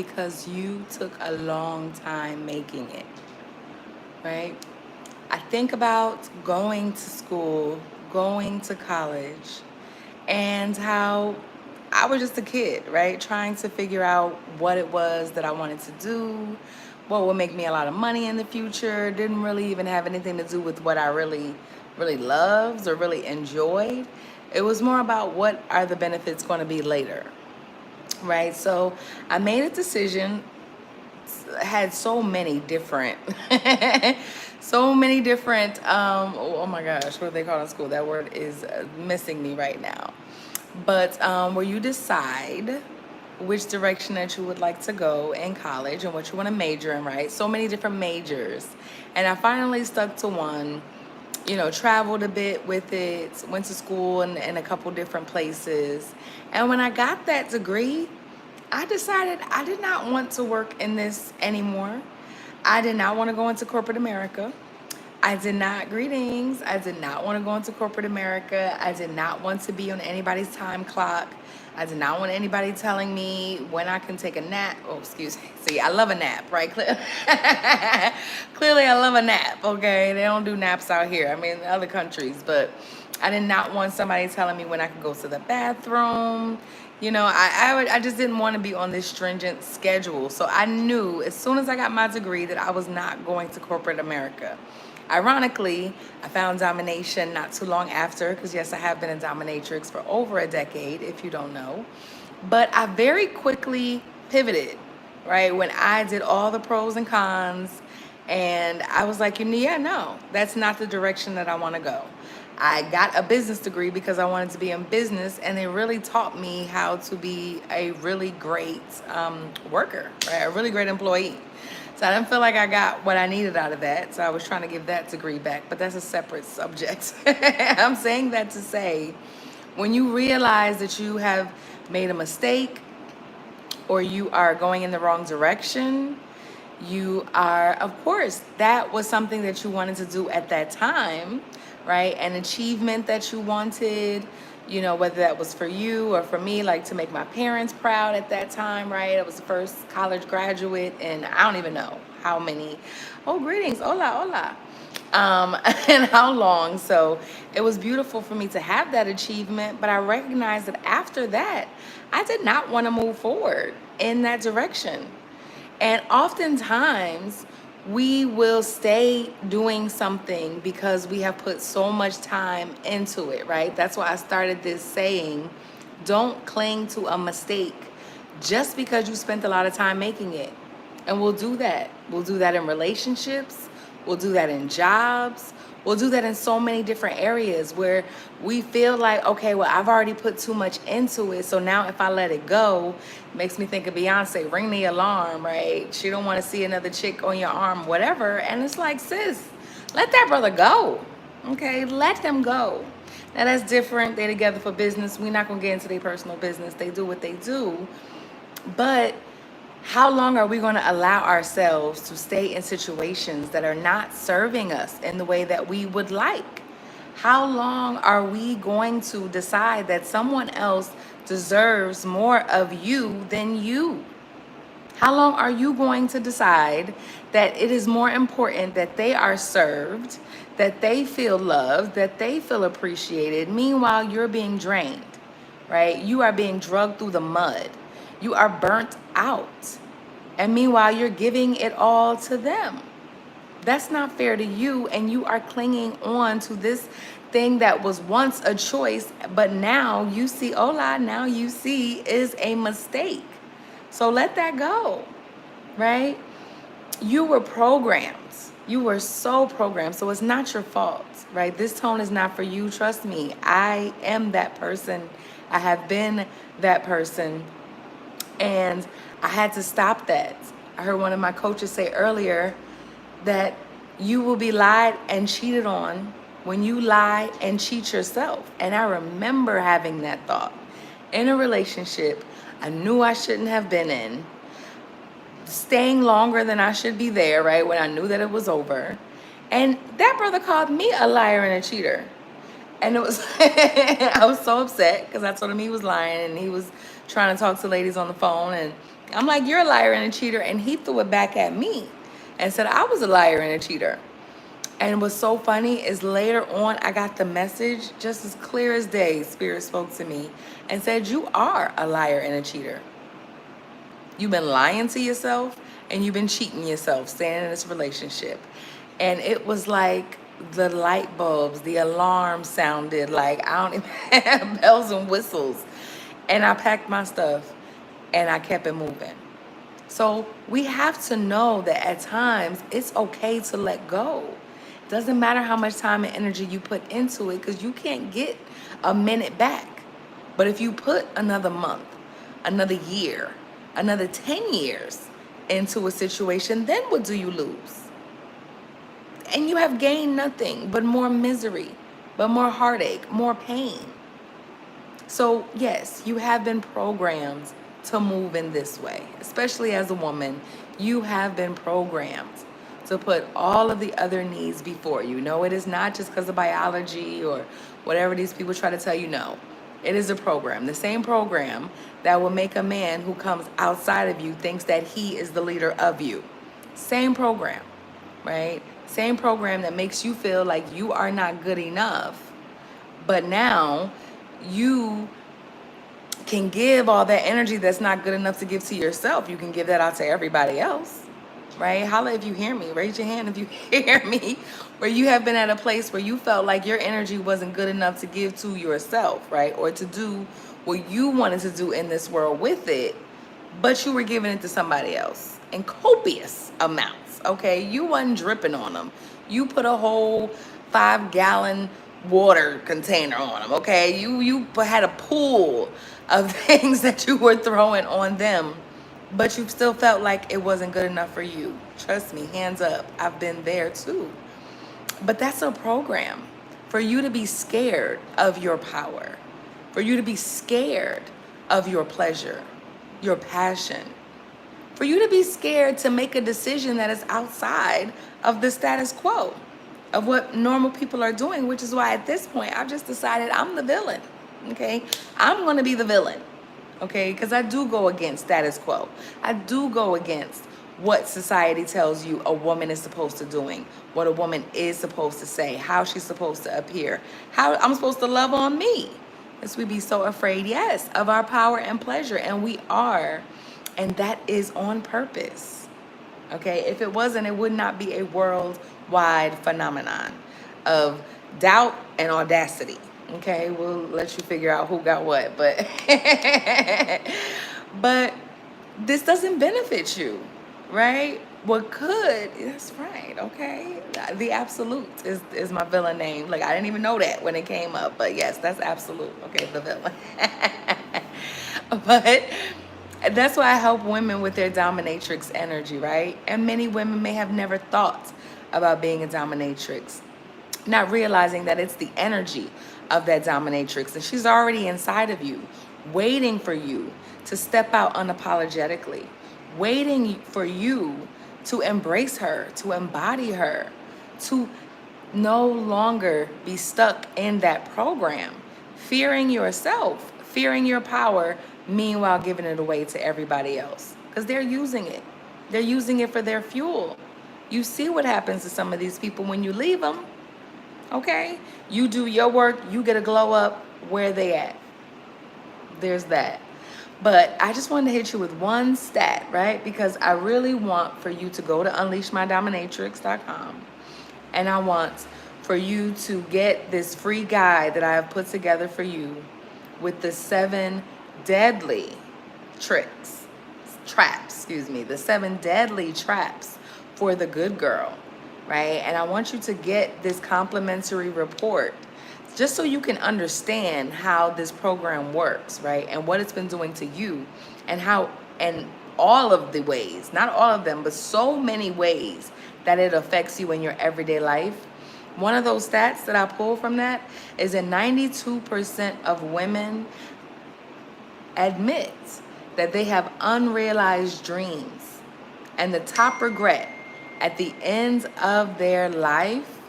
because you took a long time making it, right? I think about going to school, going to college, and how I was just a kid, right? Trying to figure out what it was that I wanted to do, what would make me a lot of money in the future. Didn't really even have anything to do with what I really loved or really enjoyed. It was more about what are the benefits going to be later, right? So I made a decision, had so many different so many different oh my gosh, what do they call in school? That word is missing me right now. But where you decide which direction that you would like to go in college and what you want to major in, right? So many different majors. And I finally stuck to one, traveled a bit with it, went to school in a couple different places. And when I got that degree, I decided I did not want to work in this anymore. I did not want to go into corporate America. I did not, greetings. I did not want to go into corporate America. I did not want to be on anybody's time clock. I did not want anybody telling me when I can take a nap. Oh, excuse me. See, I love a nap, right? Clearly, I love a nap, okay? They don't do naps out here. I mean, in other countries, but I did not want somebody telling me when I could go to the bathroom. I just didn't want to be on this stringent schedule. So I knew as soon as I got my degree that I was not going to corporate America. Ironically, I found domination not too long after, because yes, I have been a dominatrix for over a decade, if you don't know. But I very quickly pivoted, right? When I did all the pros and cons, and I was like, yeah, no, that's not the direction that I want to go. I got a business degree because I wanted to be in business, and they really taught me how to be a really great worker, right? A really great employee. So I didn't feel like I got what I needed out of that. So I was trying to give that degree back, but that's a separate subject. I'm saying that to say, when you realize that you have made a mistake or you are going in the wrong direction, you are, of course, that was something that you wanted to do at that time, right? An achievement that you wanted, whether that was for you or for me, like to make my parents proud at that time, right? I was the first college graduate, and I don't even know how many. Oh, greetings, hola, hola. And how long. So it was beautiful for me to have that achievement, but I recognized that after that, I did not want to move forward in that direction. And oftentimes, we will stay doing something because we have put so much time into it, right? That's why I started this saying, don't cling to a mistake just because you spent a lot of time making it. And we'll do that. We'll do that in relationships. We'll do that in jobs. We'll do that in so many different areas where we feel like, okay, well, I've already put too much into it. So now if I let it go, it makes me think of Beyonce, ring the alarm, right? She don't want to see another chick on your arm, whatever. And it's like, sis, let that brother go. Okay, let them go. Now that's different. They're together for business. We're not going to get into their personal business. They do what they do. But how long are we going to allow ourselves to stay in situations that are not serving us in the way that we would like? How long are we going to decide that someone else deserves more of you than you? How long are you going to decide that it is more important that they are served, that they feel loved, that they feel appreciated? Meanwhile, you're being drained, right? You are being drugged through the mud. You are burnt out. And meanwhile, you're giving it all to them. That's not fair to you. And you are clinging on to this thing that was once a choice, but now you see, hola, now you see is a mistake. So let that go, right? You were programmed. You were so programmed. So it's not your fault, right? This tone is not for you. Trust me, I am that person. I have been that person. And I had to stop that. I heard one of my coaches say earlier that you will be lied and cheated on when you lie and cheat yourself. And I remember having that thought in a relationship I knew I shouldn't have been in, staying longer than I should be there, right, when I knew that it was over. And that brother called me a liar and a cheater. And it was, I was so upset because I told him he was lying and he was trying to talk to ladies on the phone. And I'm like, you're a liar and a cheater. And he threw it back at me and said I was a liar and a cheater. And what's so funny is later on, I got the message just as clear as day. Spirit spoke to me and said, you are a liar and a cheater. You've been lying to yourself and you've been cheating yourself, staying in this relationship. And it was like the light bulbs, the alarm sounded like I don't even have bells and whistles. And I packed my stuff and I kept it moving. So we have to know that at times it's okay to let go. Doesn't matter how much time and energy you put into it, because you can't get a minute back. But if you put another month, another year, another 10 years into a situation, then what do you lose? And you have gained nothing but more misery, but more heartache, more pain. So yes, you have been programmed to move in this way. Especially as a woman, you have been programmed to put all of the other needs before you. No, it is not just because of biology or whatever these people try to tell you. No, it is a program. The same program that will make a man who comes outside of you thinks that he is the leader of you. Same program, right? Same program that makes you feel like you are not good enough. But now you can give all that energy that's not good enough to give to yourself. You can give that out to everybody else, right? Holla if you hear me. Raise your hand if you hear me. Where you have been at a place where you felt like your energy wasn't good enough to give to yourself, right? Or to do what you wanted to do in this world with it, but you were giving it to somebody else in copious amounts, okay? You wasn't dripping on them. You put a whole 5-gallon water container on them, okay? You had a pool of things that you were throwing on them, but you still felt like it wasn't good enough for you. Trust me, hands up, I've been there too. But that's a program for you to be scared of your power, for you to be scared of your pleasure, your passion, for you to be scared to make a decision that is outside of the status quo of what normal people are doing, which is why at this point I've just decided I'm the villain, okay? I'm gonna be the villain, okay? Because I do go against status quo. I do go against what society tells you a woman is supposed to doing, what a woman is supposed to say, how she's supposed to appear, how I'm supposed to love on me. Because we be so afraid, yes, of our power and pleasure, and we are, and that is on purpose. Okay, if it wasn't, it would not be a worldwide phenomenon of doubt and audacity. Okay, we'll let you figure out who got what, but but this doesn't benefit you, right? What could, that's right, okay? The absolute is my villain name. Like, I didn't even know that when it came up, but yes, that's absolute. Okay, the villain. But that's why I help women with their dominatrix energy, right? And many women may have never thought about being a dominatrix, not realizing that it's the energy of that dominatrix, and she's already inside of you, waiting for you to step out unapologetically, waiting for you to embrace her, to embody her, to no longer be stuck in that program, fearing yourself, fearing your power, meanwhile giving it away to everybody else. Because they're using it. They're using it for their fuel. You see what happens to some of these people when you leave them, okay? You do your work, you get a glow up, where they at? There's that. But I just wanted to hit you with one stat, right? Because I really want for you to go to unleashmydominatrix.com, and I want for you to get this free guide that I have put together for you with the 7 deadly traps, the 7 deadly traps for the good girl, right? And I want you to get this complimentary report just so you can understand how this program works, right? And what it's been doing to you, and how, and all of the ways, not all of them, but so many ways that it affects you in your everyday life. One of those stats that I pulled from that is that 92% of women admit that they have unrealized dreams. And the top regret at the end of their life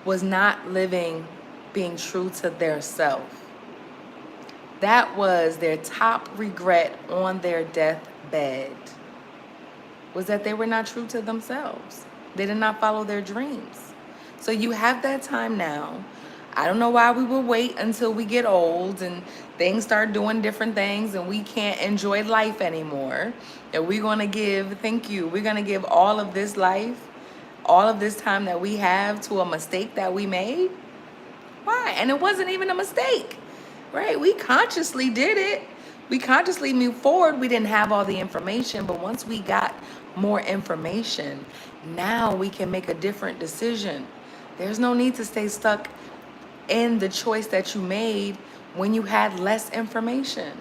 was not living, being true to their self. That was their top regret on their deathbed, was that they were not true to themselves. They did not follow their dreams. So you have that time now. I don't know why we will wait until we get old and things start doing different things and we can't enjoy life anymore. And we're going to give, thank you, we're going to give all of this life, all of this time that we have to a mistake that we made. Why? And it wasn't even a mistake, right? We consciously did it. We consciously moved forward. We didn't have all the information, but once we got more information, now we can make a different decision. There's no need to stay stuck in the choice that you made when you had less information.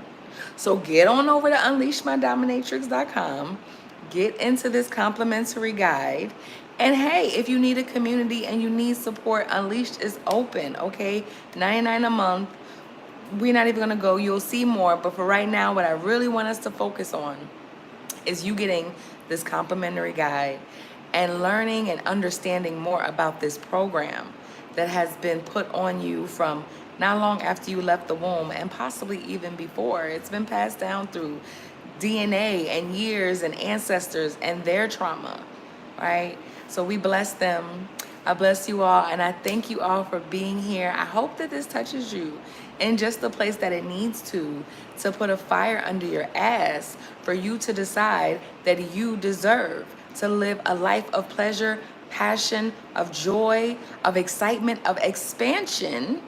So get on over to unleashmydominatrix.com, get into this complimentary guide. And hey, if you need a community and you need support, Unleashed is open, okay? $99 a month. We're not even gonna go, you'll see more, but for right now, what I really want us to focus on is you getting this complimentary guide and learning and understanding more about this program that has been put on you from not long after you left the womb and possibly even before. It's been passed down through DNA and years and ancestors and their trauma, right? So we bless them. I bless you all, and I thank you all for being here. I hope that this touches you in just the place that it needs to put a fire under your ass for you to decide that you deserve to live a life of pleasure, passion, of joy, of excitement, of expansion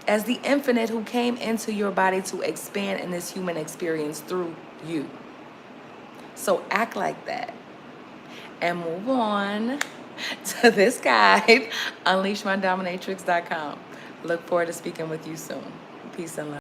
as the infinite who came into your body to expand in this human experience through you. So act like that and move on to this guide, unleashmydominatrix.com. Look forward to speaking with you soon. Peace and love.